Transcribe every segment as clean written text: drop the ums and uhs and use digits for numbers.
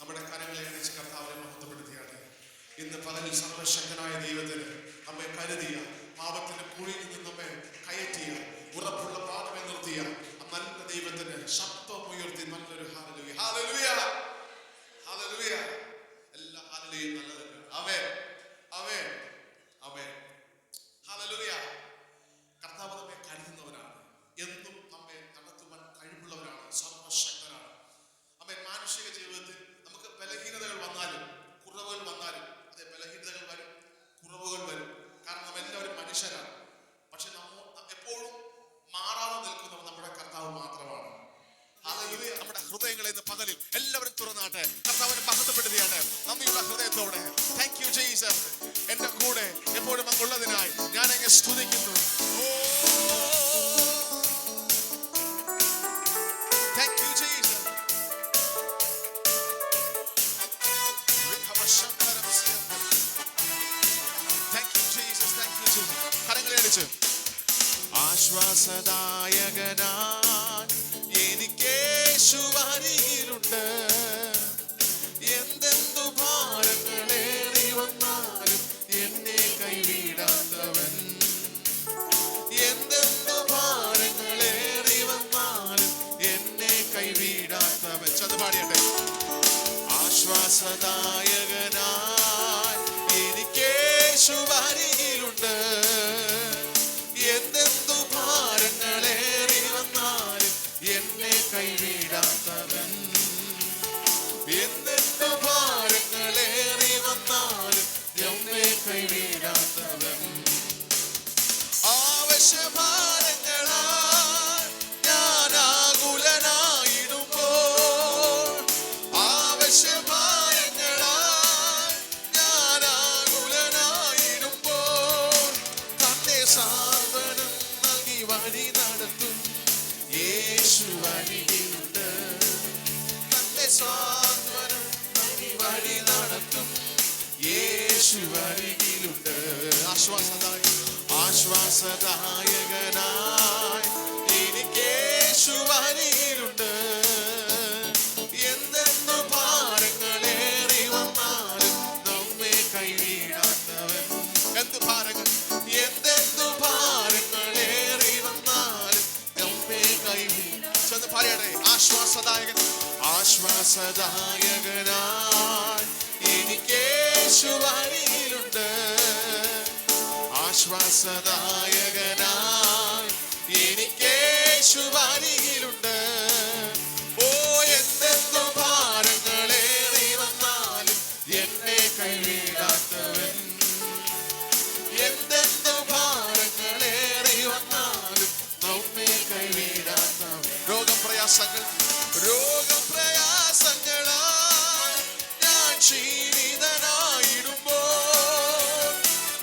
നമ്മുടെ കരങ്ങളെ അടിച്ച് കർത്താവിനെ മഹത്വപ്പെടുത്തിയാണ്. ഇന്ന് പകലിൽ സർവശക്തനായ ദൈവത്തിന് നമ്മെ കരുതിയ, പാപത്തിന്റെ കുഴിയിൽ നിന്ന് നമ്മെ കയറ്റിയ, ഉറപ്പുള്ള പാദമെ നിർത്തിയ നല്ല ദൈവത്തിന് ശബ്ദമുയർത്തി നല്ലൊരു ഹല്ലേലൂയ, ഹല്ലേലൂയ, ഹല്ലേലൂയ. എല്ലാ ഹല്ലേലൂയയും നല്ലതല്ല. ആമേൻ, ആമേൻ, ആമേൻ, ഹല്ലേലൂയ. കർത്താവ് നമ്മെ കരുതുന്നവനാണ്, എന്നും നമ്മെ നടത്തുവാൻ കഴിവുള്ളവരാണ്, സർവശക്തനാണ്. ആമേൻ. മാനുഷിക ജീവിതത്തിൽ നമുക്ക് ബലഹീനതകൾ വന്നാലും കുറവുകൾ വന്നാലും, അതെ, ബലഹീനതകൾ വരും, കുറവുകൾ വരും. കാരണം നാം എല്ലാവരും മനുഷ്യരാണ്. പക്ഷെ എപ്പോഴും മാറാതെ നിൽക്കുന്നവർ നമ്മുടെ കർത്താവ് മാത്രമാണ്. നമ്മുടെ ഹൃദയങ്ങളെ ഇന്ന് പകലിൽ എല്ലാവരും തുറന്നാട്ടെ, കർത്താവിനെ മഹത്വപ്പെടുത്തിയാട്ടെ നന്ദിയുള്ള ഹൃദയത്തോടെ. താങ്ക് യു ജീസസ്, എന്റെ കൂടെ എപ്പോഴും അങ്ങുള്ളതിനായി ഞാൻ അങ്ങ് സ്തുതിക്കുന്നു. Thank you Jesus. കരങ്ങളെ അടിച്ച് ആശ്വാസദായകനാൻ എനിക്കേശു അരികിലുണ്ട്. എന്തെന്തു ഭാരങ്ങളേറി വന്നാലും എന്നെ കൈവിടാത്തവൻ. എന്തെന്തു ഭാരങ്ങളേറി വന്നാലും എന്നെ കൈവിടാത്തവൻ. ചത് പാടിയട്ടെ. ആശ്വാസദായകനാൻ എനിക്കേശു അരികിലുണ്ട്. എന്തെന്തു ഭാരങ്ങളേറി വന്നാലും എന്നെ കൈവിടാത്തവൻ. എന്തെന്തു ഭാരങ്ങളേറി വന്നാലും എന്നെ കൈവിടാത്തവൻ. ആവശ്യഭാരങ്ങളാൽ ഞാൻ ആകുലനായിടുമ്പോൾ, ആവശ്യഭാരങ്ങളാൽ ഞാൻ ആകുലനായിടുമ്പോൾ തന്നെ സാന്ത്വനം നൽകി വഴി നടത്തും യേശു അരികിലുണ്ട്. തന്നെ സാന്ത്വനം നൽകി വഴി നടത്തും യേശു അരികിലുണ്ട്. ആശ്വാസദായകനായി എനിക്കേശു അരികിലുണ്ട്. എന്തെന്നു ഭാരങ്ങളേറി വന്നാലും നമ്മെ കൈവിടാത്തവൻ. എന്ത് ഭാരങ്ങൾ, എന്തെന്തു ഭാരങ്ങളേറി വന്നാലും നമ്മെ കൈവിടാത്തവൻ. പറയണേ. ആശ്വാസദായകൻ, ആശ്വാസദായകനായി എനിക്കേശു അരികിലുണ്ട്. ആശ്വാസദായകനായി എനിക്കേശു അരികിലുണ്ട്. ഓ, എന്തെന്തു ഭാരങ്ങളേറി വന്നാലും എന്നെ കൈവിടാത്തവൻ. എന്തെന്തു ഭാരങ്ങളേറി വന്നാലും നമ്മെ കൈവിടാത്തവൻ. രോഗപ്രയാസങ്ങളാൽ ഞാൻ ക്ഷീണിതനായിടുമ്പോൾ,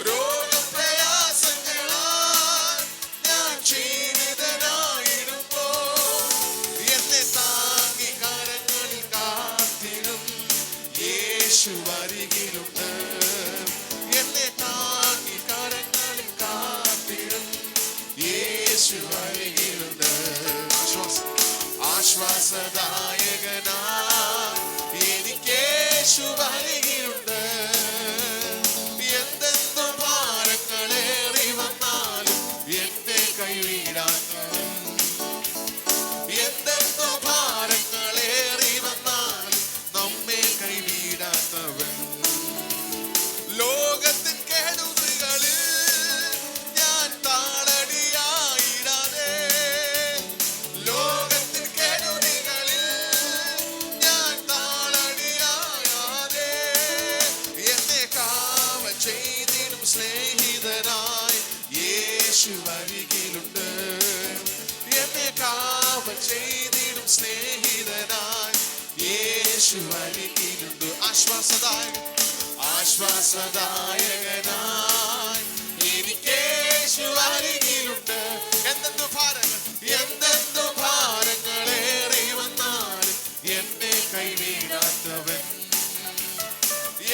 രോഗപ്രയാസങ്ങളാൽ ഞാൻ ക്ഷീണിതനായിടുമ്പോൾ എന്നെ താങ്ങി കരങ്ങളിൽ കാത്തിടും യേശു അരികിലുണ്ട്. എന്നെ താങ്ങി കരങ്ങളിൽ കാത്തിടും യേശു അരികിലുണ്ട്. ആശ്വാസദായകനായി എനിക്കേശു അരികിലുണ്ട്. എന്തെന്തു ഭാരങ്ങളേറി വന്നാലും എന്നെ കൈവിടാത്തവൻ. എന്തെന്തു ഭാരങ്ങളേറി വന്നാലും നമ്മെ കൈവിടാത്തവൻ. ലോകത്തിൻ കെടുതികളിൽ ഞാൻ താളടിയായിടാതെ, ചെയ്തിടും സ്നേഹിതനായി യേശു അരികിലുണ്ട്. ആശ്വാസദായകനായി എനിക്ക് യേശു അരികിലുണ്ട്. എന്തെന്തു ഭാരങ്ങളേറി വന്നാലും എന്നെ കൈവിടാത്തവൻ.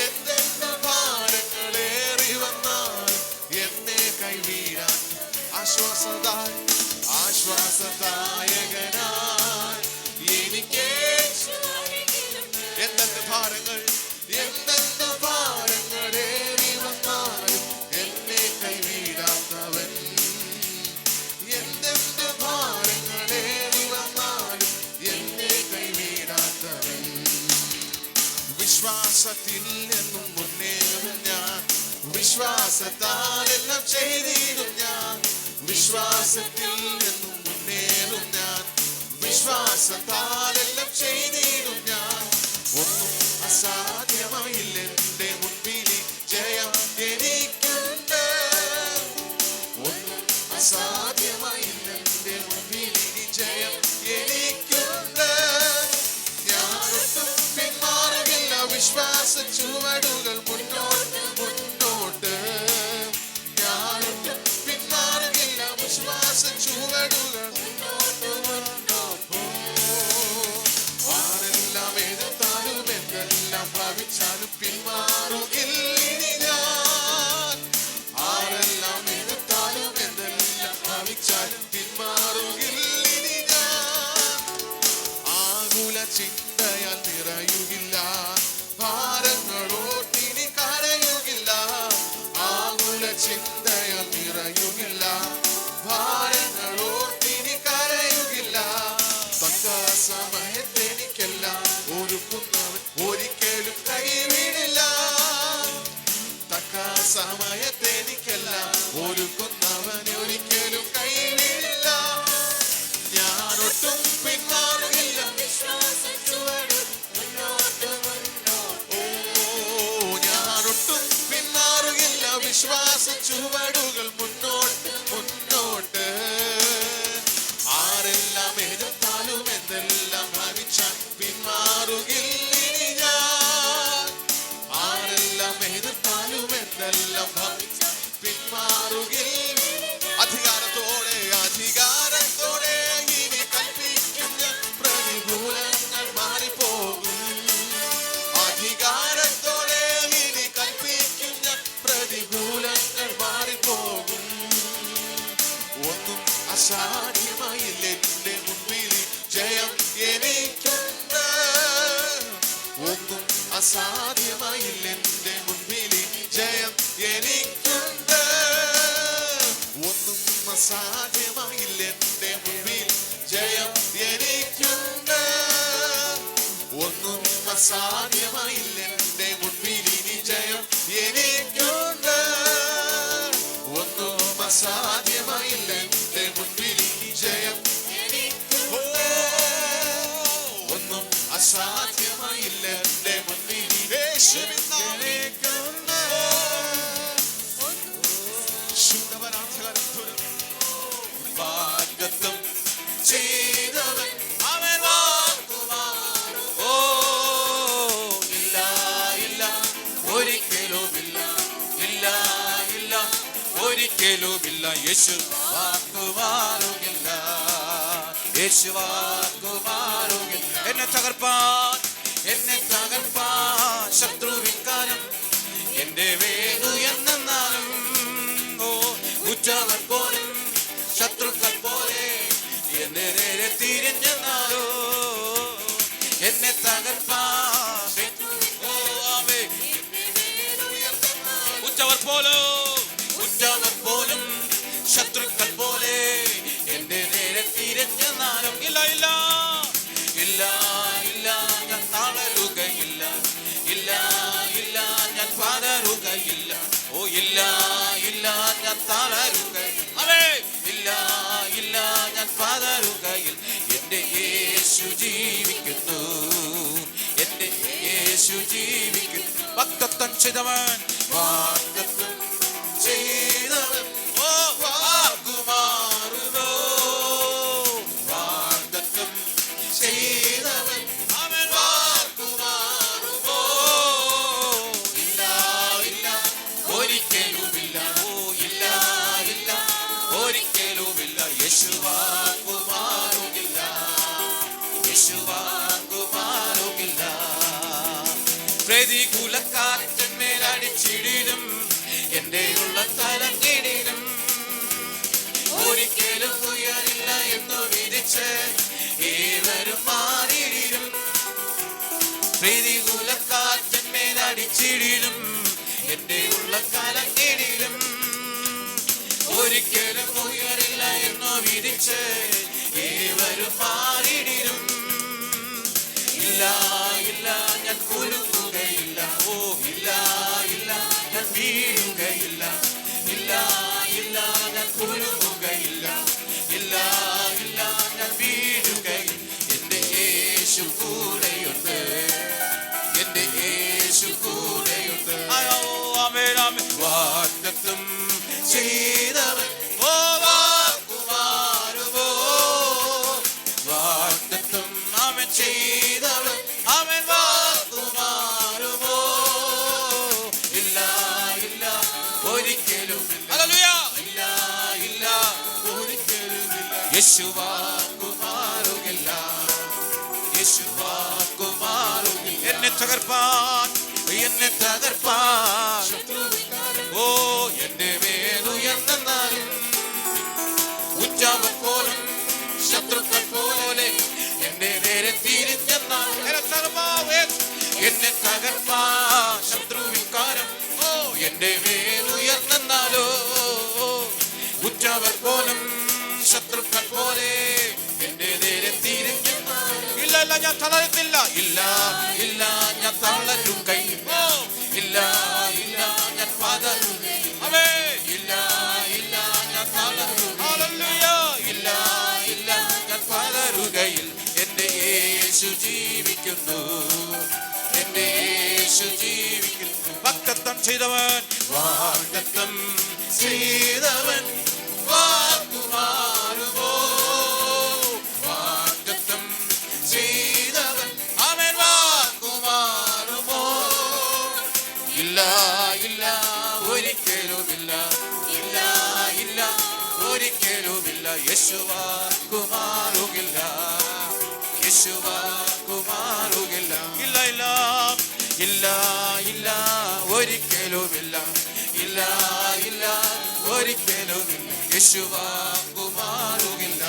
എന്തെന്തു ഭാരങ്ങളേറി വന്നാലും എന്നെ കൈവിടാൻ ആശ്വാസദായകനായി എനിക്ക് എന്തെന്ത് ഭാരങ്ങളേറി വന്നാലും എന്നെ കൈവിടാത്തവൻ. എന്തെന്ത് ഭാരങ്ങളേറി വന്നാലും എന്നെ കൈവിടാത്തവൻ. വിശ്വാസത്തിൽ എന്നും മുന്നേറും ഞാൻ, വിശ്വാസത്താൽ എല്ലാം ചെയ്തിടും ഞാൻ. വിശ്വാസത്തിൽ എന്നും മുന്നേറും ഞാൻ, വിശ്വാസത്താൽ എല്ലാം ചെയ്തിടും ഞാൻ. ഒന്നും അസാധ്യമായില്ല എന്റെ മുൻപിൽ, ജയം എനിക്കുണ്ട്. ഒന്നും അസാധ്യമായില്ല എന്റെ മുൻപിൽ, ജയം എനിക്കുണ്ട്. ഞാനൊട്ടും പിന്മാറുകില്ല, വിശ്വാസ ചുവടുകൾ മുന്നോട്ട് മുന്നോട്ട്. ഞാനൊട്ടും പിന്മാറുകില്ല, വിശ്വാസ ചുവടുകൾ മുന്നോട്ട് മുന്നോട്ട്. ആരെല്ലാം എതിർത്താലും എന്തെല്ലാം ഭാവിച്ചാലും പിന്മാറുകില്ലിനി ഞാൻ. ആരെല്ലാം എതിർത്താലും എന്തെല്ലാം ഭാവിച്ചാലും പിന്മാറുകില്ലിനി ഞാൻ. ആകുല ചിന്തയാൽ നിറയുകില്ല, ഭാരങ്ങളോട്ടിനി കരയുകില്ല. ആകുല ചിന്തയാൽ നിറയുകില്ല, ഭാരങ്ങളോട്ടിനി കരയുകില്ല. തക്ക സമയത്തെനിക്കെല്ലാം ഒരുക്കുന്നവൻ ഒരിക്കലും കൈവിടില്ല. തക്ക സമയത്തെനിക്കെല്ലാം ഒരുക്കുന്നവൻ ഒരിക്കലും കൈവിടില്ല. ഞാനൊട്ടും പിന്മാറുകില്ല, ഞാനൊട്ടും പിന്മാറുകില്ല, വിശ്വാസ ചുവടുകൾ മുന്നോട്ട് മുന്നോട്ട്. ആരെല്ലാം എതിർത്താലും എന്തെല്ലാം ഭാവിച്ചാൽ പിന്മാറുകില്ലിനി ഞാൻ. ആരെല്ലാം എതിർത്താലും എന്തെല്ലാം ഭാവിച്ചാൽ പിന്മാറുകില്ല. അധികാരത്തോടെ ഇനി കൽപ്പിക്കും ഞാൻ, പ്രതികൂലങ്ങൾ മാറിപ്പോകും. അധികാരത്തോടെ ഇനി കൽപ്പിക്കും ഞാൻ, പ്രതികൂലങ്ങൾ മാറിപ്പോകും. ഒന്നും അസാധ്യമായില്ല എന്റെ മുൻപിൽ, ജയം എനിക്കുണ്ട്. ഒന്നും അസാധ്യമായില്ല എന്റെ മുൻപിൽ, ജയം എനിക്കുണ്ട്. ഒന്നും അസാധ്യമായില്ല എന്റെ മുൻപിൽ, ജയം എനിക്കുണ്ട്. ഒന്നും അസാധ്യമായില്ല എന്റെ മുൻപിൽ, ഇനി ജയം എനിക്കുണ്ട്. ഒന്നും അസാധ്യമായില്ല എന്റെ മുൻപിൽ, ഇനി ജയം എനിക്കുണ്ട്. ഒന്നും അസാധ്യമായില്ല എന്റെ മുൻപിൽ, യേശുവിൻ നാമത്തിലുണ്ട്. വാഗ്ദത്തം ചെയ്തവൻ അവൻ വാക്കുമാറും. ഓ ഇല്ല ഇല്ല ഒരിക്കലുമില്ല, ഇല്ല ഇല്ല ഒരിക്കലുമില്ല. യേശു വാക്കുമാറുകില്ല, യേശു വാക്കുമാറുകില്ല. എന്നെ തകർപ്പാൻ ശത്രുവിക്കാരം എന്റെ വേദു എന്നാലും. ഓ ഉറ്റവർ പോലും ശത്രുക്കൾ പോലെ എന്റെ നേരെ തിരിഞ്ഞെന്നാലോ. എന്നെ തകർപ്പാൻ ഉറ്റവർ പോലും ശത്രുക്കൾ പോലെ എന്റെ നേരെ തിരിഞ്ഞെന്നാലും. ഇല്ല ഇല്ല ഇല്ല ഇല്ല ഞാൻ തളരുകയില്ല, ഇല്ല ഇല്ല ഞാൻ പതറുകയില്ല. ഓ ഇല്ല ഇല്ല ഞാൻ തളരുകയില്ല, ഇല്ല ഇല്ല ഞാൻ പതറുകയില്ല. എന്റെ യേശു ജീവിക്കുന്നു, എന്റെ യേശു ജീവിക്കുന്നു. വാഗ്ദത്തം ചെയ്തവൻ ഓ വാക്കുമാറുമോ. വാഗ്ദത്തം മാറിയിടും, എന്റെ ഉള്ളക്കാലം കീഴിലും. ഒരിക്കലും ഉയരില്ല എന്നോ വിധിച്ച് ഏവരും മാറിയിടും. ഇല്ല ഇല്ല ഞാൻ കുലുങ്ങുകയില്ല, ഓ ഇല്ല ഇല്ല ഞാൻ വീഴുകയില്ല. ഇല്ല ഇല്ല ഞാൻ കുലുങ്ങുകയില്ല, ഇല്ല ഇല്ല ഞാൻ വീഴുകയില്ല. എന്റെ യേശു കൂടെയുണ്ട്, എന്റെ യേശു കൂടെയുണ്ട്. ആമേൻ ആമേൻ. വാഗ്ദത്തം ചെയ്തവൻ വാക്കുമാറുമോ, വാഗ്ദത്തം ആമേൻ ചെയ്തവൻ ആമേൻ വാക്കുമാറുമോ. ഇല്ല ഇല്ല ഒരിക്കലും ഹല്ലേലൂയ, ഇല്ല ഇല്ല ഒരിക്കലും ഇല്ല. യേശു വാക്കുമാറുകില്ല, യേശു വാക്കുമാറുകില്ല. എന്നെ തകർപ്പാൻ, എന്നെ തകർപ്പാൻ ഓ എന്റെ മേലുയർന്നാലും ഉച്ചവൻ പോലും ശത്രുക്കൾ പോലെ എന്റെ നേരെ തിരിഞ്ഞെന്നാലും എന്നെ തകർപ്പാൻ ശത്രുവിക്കാരം ഓ എന്റെ മേലുയർന്നാലോ ഉച്ചവൻ പോലും ശത്രുക്കൾ പോലെ എന്റെ നേരെ തിരിഞ്ഞെന്നാലും. ഇല്ല ഇല്ല ഞാൻ തളരത്തില്ല, ഇല്ല ഇല്ല ഞാൻ തളരുകയില്ല, ഇല്ല ഇല്ല ഞാൻ പതറുകയില്ല, ഇല്ല ഇല്ല ഞാൻ തളരുകയില്ല, ഇല്ല ഇല്ല ഞാൻ പതറുകയില്ല. എന്റെ യേശു ജീവിക്കുന്നു, എന്റെ യേശു ജീവിക്കുന്നു. വാഗ്ദത്തം ചെയ്തവൻ, വാഗ്ദത്തം ചെയ്തവൻ വാക്കുമാറുമോ, വാഗ്ദത്തം ചെയ്തവൻ ആമേൻ വാക്കുമാറുമോ. ഇല്ല ഇല്ല ഒരിക്കലുമില്ല, ഇല്ല ഇല്ല ഒരിക്കലുമില്ല. യേശു വാക്കുമാറുകില്ല, യേശു വാക്കുമാറുകില്ല. ഇല്ല ഇല്ല ഇല്ല ഇല്ല ഒരിക്കലുമില്ല, ഇല്ല ഇല്ല ഒരിക്കലുമില്ല. യേശു വാക്കുമാറുകില്ല,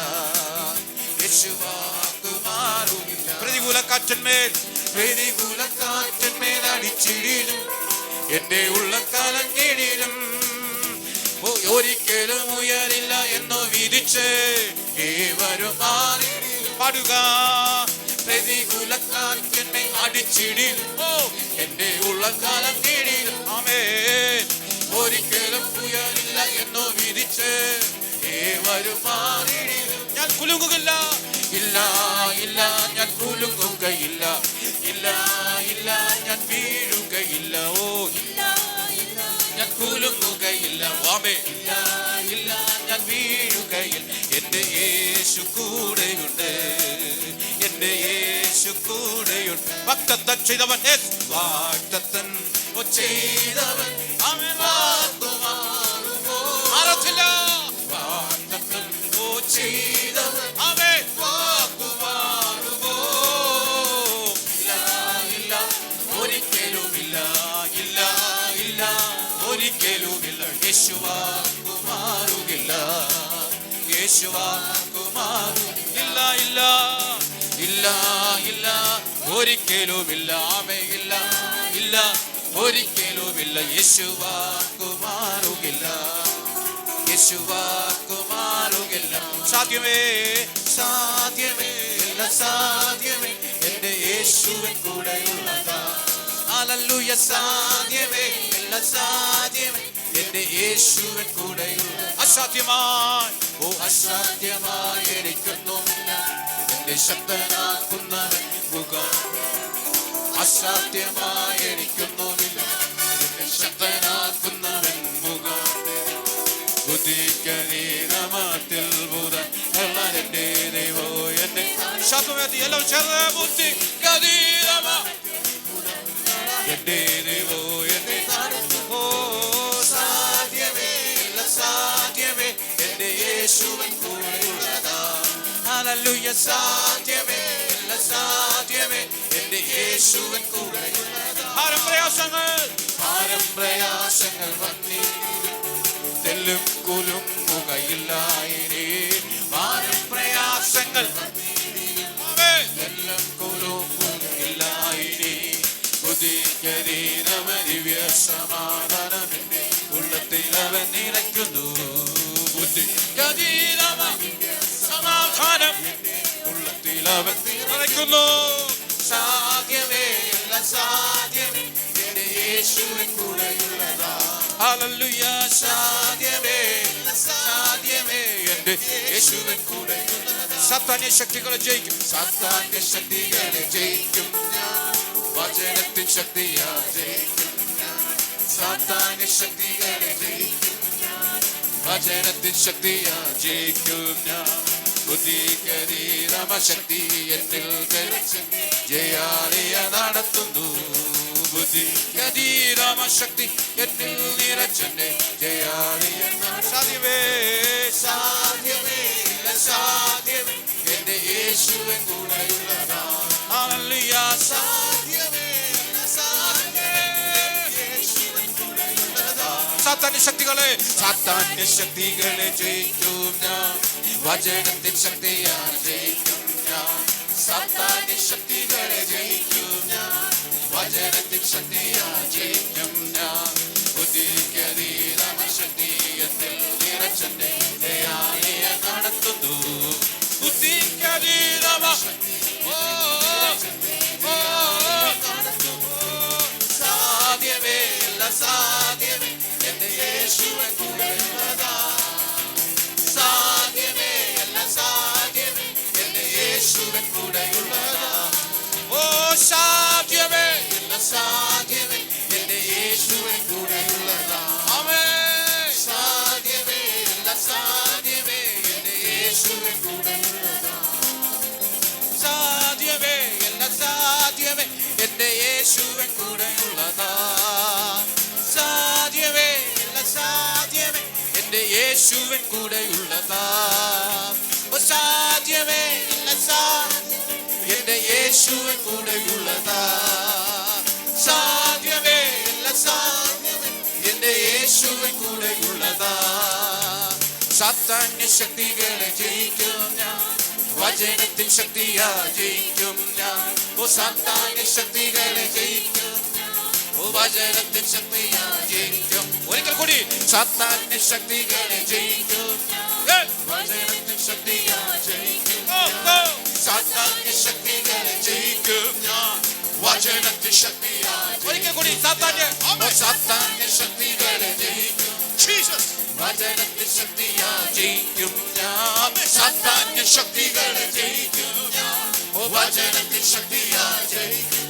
യേശു വാക്കുമാറുകില്ല. പ്രതികൂല കാറ്റന്മേൽ, പ്രതികൂല കാറ്റന്മേൽ അടിച്ചിടിലും എന്റെ ഉള്ളക്കാലം കീഴിലും ഒരിക്കലും ഉയരില്ല എന്നോ വിധിച്ച് ഏവരും മാറിയിടും. പാടുക. പ്രതികൂല കാറ്റിനെ അടിച്ചിടിലും ഓ എന്റെ ഉള്ളക്കാലം കീഴിലും ആമേൻ ഒരിക്കലും ഉയരില്ല എന്നോ വിധിച്ച് ഏവരും മാറിയിടും. ഞാൻ കുലുങ്ങുകയില്ല, ഇല്ല ഇല്ല ഞാൻ കുലുങ്ങുകയില്ല, ഇല്ല ഇല്ല ഞാൻ വീഴുകയില്ല, ഓ ഞാൻ കുലുങ്ങുകയില്ല, ആമേൻ ഇല്ല ഇല്ല ഞാൻ വീഴുകയില്ല. എന്റെ യേശു കൂടെയുണ്ട്, എന്റെ യേശു കൂടെയുണ്ട്. വാഗ്ദത്തം ചെയ്തവൻ, വാഗ്ദത്തം ചെയ്തവൻ ആമേൻ വാക്കുമാറുമോ, മാറത്തില്ല. വാഗ്ദത്തം ചെയ്തവൻ ആമേൻ വാക്കുമാറുമോ. ഇല്ല ഇല്ല ഒരിക്കലുമില്ല, ഇല്ല ഇല്ല ഒരിക്കലുമില്ല. യേശു വാക്കുമാറുകില്ല, യേശു വാക്കുമാറുകില്ല. ഇല്ല ഇല്ല ഇല്ല ഇല്ല ഒരിക്കലുമില്ല, ആമേൻ ഇല്ല ഇല്ല ഒരിക്കലുമില്ല. യേശു വാക്കുമാറുകില്ല, യേശു വാക്കുമാറുകില്ല. സാധ്യമേ സാധ്യമേ ഇല്ല സാധ്യമേ എന്റെ യേശുവിൻ കൂടെയുള്ളതാ. ഹല്ലേലൂയ. സാധ്യമേ ഇല്ല സാധ്യമേ എന്റെ യേശുവിൻ കൂടെയുള്ള. അസാധ്യമായി ഓ അസാധ്യമായി എനിക്കൊന്നുമില്ല, എന്റെ ശക്തനാക്കുന്നവൻ മുഖം. അസാധ്യമായി എനിക്കൊന്നുമില്ല, എന്റെ ശക്തനാക്കുന്നവൻ മുഖം. ബുദ്ധിക്കതീതമാത്തിൽ ബുധൻ എന്റെ ദൈവോ എന്നെ ശബ്ദമെത്തി എല്ലാവരും ചേർന്ന് ബുദ്ധിക്കതീതമാ എന്റെ ദൈവോ എന്നെ ഓ സാധ്യമേ ഇല്ല സാധ്യമേ എന്റെ യേശുവിൻ കൂടെയുള്ളതാ. ഹല്ലേലൂയ. സാധ്യമേ ഇല്ല സാധ്യമേ എന്റെ യേശുവിൻ കൂടെയുള്ളതാ. ഭാരം പ്രയാസങ്ങൾ വന്നിരുന്നു, തെല്ലും കുലുങ്ങുകയില്ലായിരേ. ഭാരം പ്രയാസങ്ങൾ എല്ലാം കുലുങ്ങുകയില്ലായിരേ. ശരീരമരി അവൻ നിറയ്ക്കുന്നു. സമാധാനം ഉള്ളത്തിൽ അവൻ നിറയ്ക്കുന്നു. സാധ്യമേ എല്ലാം സാധ്യമേ എന്റെ യേശുവിൻ കൂടെയുള്ളതാ. ഹല്ലേലൂയ. സാധ്യമേ എല്ലാം സാധ്യമേ എന്റെ യേശുവിൻ കൂടെയുള്ളതാ. സാത്താന്യ ശക്തികളെ ജയിക്കും. സാത്താന്യ ശക്തികളെ ജയിക്കും ഞാൻ. വചനത്തിൻ ശക്തിയാ ജയിക്കും ഞാൻ. സാത്താന്യ ശക്തികളെ ജയിക്കും ഞാൻ. വചനത്തിൻ ശക്തിയാ ജയിക്കും ഞാൻ. ബുദ്ധിശക്തി എന്നിൽ ജയാളിയ നടത്തുന്നു. ബുദ്ധിശക്തി എന്നിൽ നിറച്ചെന്നെ ജയാളിയ. സാധ്യമേ സാധ്യമേ സാധ്യമേ എന്റെ യേശുവിൻ കൂടെയുള്ളതാ. ഹല്ലേലൂയ. സാധ്യമേ സാധ്യമേ യേശുവിൻ കൂടെയുള്ളതാ. സാത്താന്യ ശക്തികളെ ജയിക്കും ഞാൻ. വചനത്തിൻ ശക്തിയാ ജയിക്കും ഞാൻ. സാത്താന്യ ശക്തികളെ ജയിക്കും ഞാൻ. വചനത്തിൻ ശക്തിയാ ജയിക്കും ഞാൻ. ബുദ്ധിക്കതീതമ ശക്തി എന്നിൽ നിറച്ചെന്നെ ജയാളിയെ നടത്തുന്നു. ബുദ്ധിക്കതീതമ സാധ്യമേ സാധ്യമേ എന്റെ യേശുവിൻ കൂടെയുള്ളതാ. സാധ്യമേ എല്ലാം സാധ്യമേ എന്റെ യേശുവിൻ കൂടെയുള്ളതാ. ഓ സാധ്യമേ എല്ലാം സാധ്യമേ എന്റെ യേശുവിൻ കൂടെയുള്ളതാ. ആമേൻ. സാധ്യമേ എല്ലാം സാധ്യമേ എന്റെ യേശുവിൻ കൂടെയുള്ളതാ. സാധ്യമേ എല്ലാം സാധ്യമേ എന്റെ യേശുവിൻ കൂടെയുള്ളതാ. സാധ്യമേ എല്ലാം സാധ്യമേ എന്റെ യേശുവിൻ കൂടെയുള്ളതാ. സാധ്യമേ എല്ലാം സാധ്യമേ എന്റെ യേശുവിൻ കൂടെയുള്ളതാ. സാധ്യമേ എല്ലാം സാധ്യമേ എന്റെ യേശുവിൻ കൂടെയുള്ളതാ. സാത്താന്യ ശക്തികളെ ജയിക്കും ഞാൻ. വചനത്തിൻ ശക്തിയാ ജയിക്കും ഞാൻ. ഓ സാത്താന്യ ശക്തികളെ ജയിക്കും ഞാൻ. ഓ വചനത്തിൻ ശക്തിയാ ജയിക്കും. ഒരിക്കൽ കൂടി സാത്താന്യ ശക്തികളെ ജയിക്കും ഞാൻ. വചനത്തിൻ ശക്തിയാ ജയിക്കും ഞാൻ. സാത്താന്യ ശക്തികളെ ജയിക്കും ഞാൻ. വചനത്തിൻ ശക്തിയാ. ഒരിക്കൽ കൂടി സാത്താന്യ ശക്തികളെ ജയിക്കും. വചനത്തിൻ ശക്തിയാ ജയിക്കും ഞാൻ. സാത്താന്യ ശക്തികളെ ജയിക്കും ഞാൻ. വചനത്തിൻ ശക്തിയാ ജയിക്കും.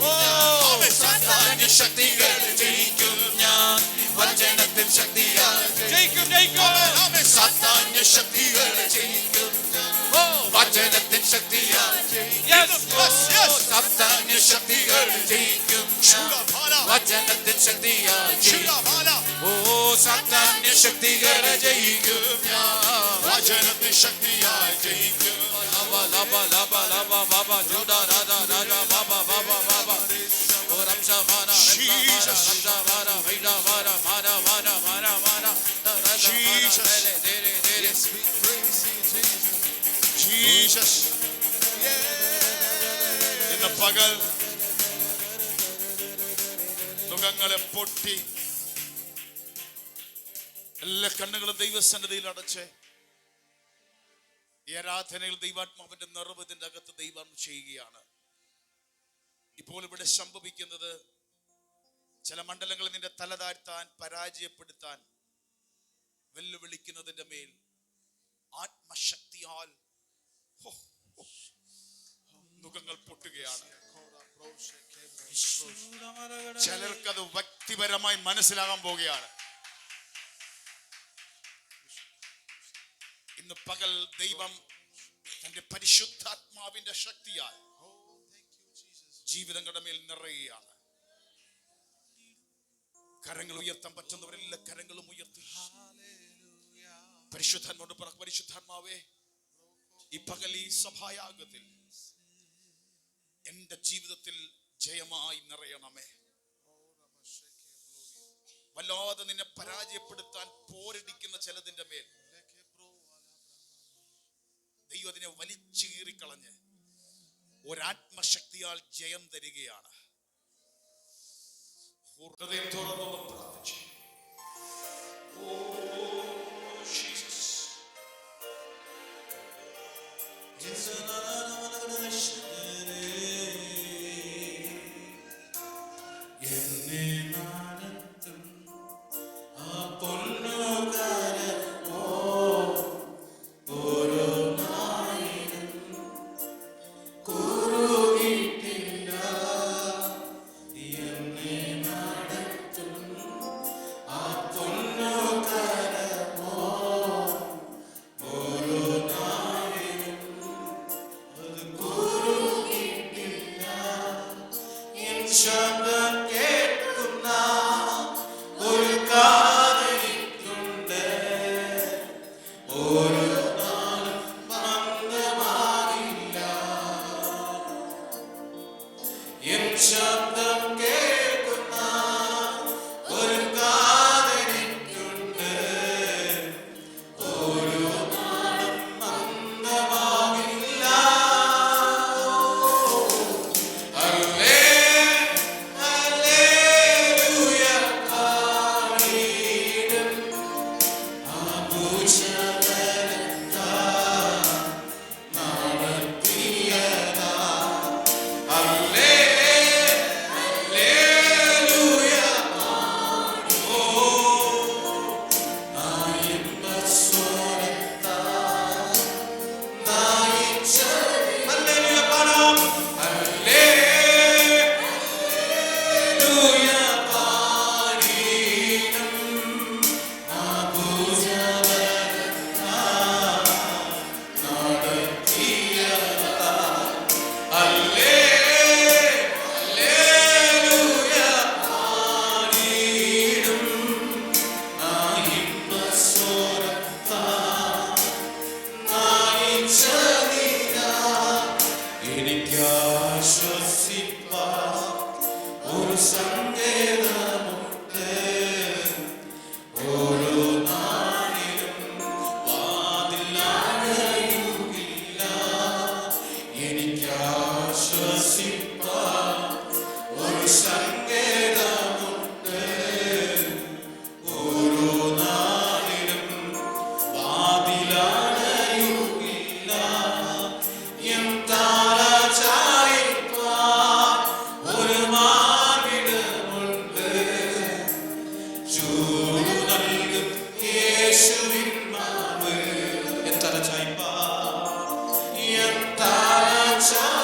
സാത്താന്യ ശക്തികളെ ജയിക്കും ഞാൻ. വചനത്തിൻ ശക്തിയാ ജയിക്കും. സാത്താന്യ ശക്തികളെ ജയിക്കും ഞാൻ. വചനത്തിൻ ശക്തിയാ ജയിക്കും. സാത്താന്യ ശക്തികളെ ജയിക്കും ഞാൻ. വചനത്തിൻ ശക്തിയാ ജയിക്കും. ഓ സാത്താന്യ ശക്തികളെ ജയിക്കും ഞാൻ. വചനത്തിൻ ശക്തിയാ ജയിക്കും. ബാബ ലബ ലബ ബാബ ജോഡാ രാജാ രാജാ ബാബ ബാബ ബാബ ഓ റംശാ മാന റംശാ മാന വൈഡാ മാന മാന മാന മാന മാന രാജാ മാന ദേരെ ദേരെ ജീസസ്. ഇന്ന് പകൽ മുഖങ്ങളെ പൊട്ടി എല്ലാ കണ്ണുകളും ദൈവസന്നിധിയിൽ അടച്ച് ഈ ആരാധനയിൽ ദൈവാത്മാവിന്റെ നിറവ് ഇതിന്റെ അകത്ത് ദൈവം ചെയ്യുകയാണ്. ഇപ്പോൾ ഇവിടെ സംഭവിക്കുന്നത് ചില മണ്ഡലങ്ങളിൽ നിന്റെ തല താഴ്ത്താൻ, പരാജയപ്പെടുത്താൻ വെല്ലുവിളിക്കുന്നതിന്റെ മേൽ ആത്മശക്തിയാൽ മുഖങ്ങൾ പൊട്ടുകയാണ്. ചിലർക്കത് വ്യക്തിപരമായി മനസ്സിലാകാൻ പോവുകയാണ്. ഇന്ന് പകൽ ദൈവം തന്റെ പരിശുദ്ധാത്മാവിന്റെ ശക്തിയാൽ ജീവിതങ്ങളുടെ മേൽ നിറയുകയാണ്. കരങ്ങൾ ഉയർത്താൻ പറ്റുന്നവരെല്ലാം കരങ്ങളും ഉയർത്തി പരിശുദ്ധാത്മാവോട് പറ, പരിശുദ്ധാത്മാവേ, ഈ പകൽ ഈ സഭായാഗത്തിൽ എന്റെ ജീവിതത്തിൽ ജയമായി നിറയണമേ. വല്ലാതെ നിന്നെ പരാജയപ്പെടുത്താൻ പോരടിക്കുന്ന ചിലതിന്റെ മേൽ ദൈവം അതിനെ വലിച്ചു കീറിക്കളഞ്ഞ് ഒരാത്മശക്തിയാൽ ജയം തരികയാണ്. Shine.